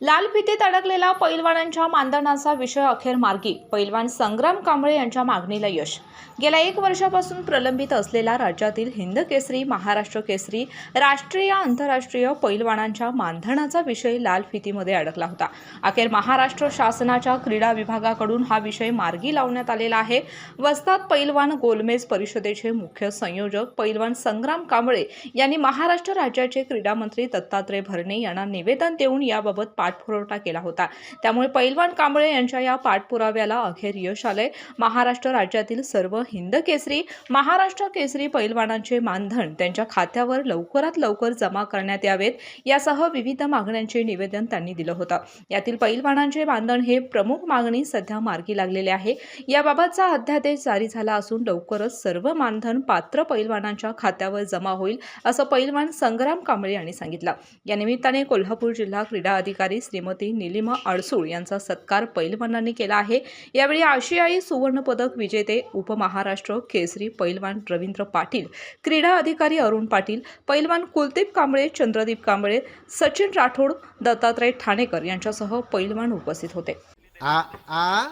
लाल फितीत अडकलेला पैलवानांच्या मानधनाचा विषय अखेर मार्गी. पैलवान संग्राम कांबळे यांच्या मागणीला यश. गेल्या 1 वर्षापासून प्रलंबित असलेला राज्यातील हिंद केसरी, महाराष्ट्र केसरी, राष्ट्रीय आंतरराष्ट्रीय पैलवानांच्या मानधनाचा विषय लाल फितीमध्ये अडकला होता. अखेर महाराष्ट्र शासनाच्या क्रीडा विभागाकडून हा विषय मार्गी लावण्यात आलेला आहे. वस्ताद पैलवान गोलमेज परिषदेचे मुख्य संयोजक पैलवान संग्राम कांबळे यांनी महाराष्ट्र राज्याचे क्रीडा मंत्री दत्तात्रय भरणे यांना निवेदन देऊन याबाबत पाठपुरावा केला होता. त्यामुळे पैलवान कांबळे यांच्या या पाठपुराव्याला अखेर यश आले. महाराष्ट्र राज्यातील सर्व हिंद केसरी, महाराष्ट्र केसरी पैलवानांचे मानधन त्यांच्या खात्यावर लवकरात लवकर जमा करण्यात यावेत यासह विविध मागण्यांचे निवेदन त्यांनी दिलं होतं. यातील पैलवानांचे मानधन हे प्रमुख मागणी सध्या मार्गी लागलेले आहे. याबाबतचा अध्यादेश जारी झाला असून लवकरच सर्व मानधन पात्र पैलवानांच्या खात्यावर जमा होईल असं पैलवान संग्राम कांबळे यांनी सांगितलं. या निमित्ताने कोल्हापूर जिल्हा क्रीडा अधिकारी श्रीमती निलिमा अडसूळ यांचा सत्कार पैलवानांनी केला आहे. यावेळी आशियाई सुवर्ण पदक विजेते उपमहाराष्ट्र केसरी पैलवान रवींद्र पाटील, क्रीडा अधिकारी अरुण पाटील, पैलवान कुलदीप कांबळे, चंद्रदीप कांबळे, सचिन राठोड, दत्तात्रय ठाणेकर यांच्यासह पैलवान उपस्थित होते. आ आ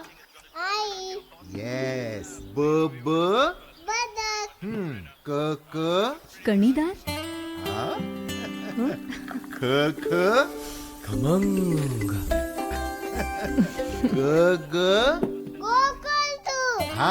आई येस ब ब बदक क क कणीदार, आ ख ख खमंग, ग ग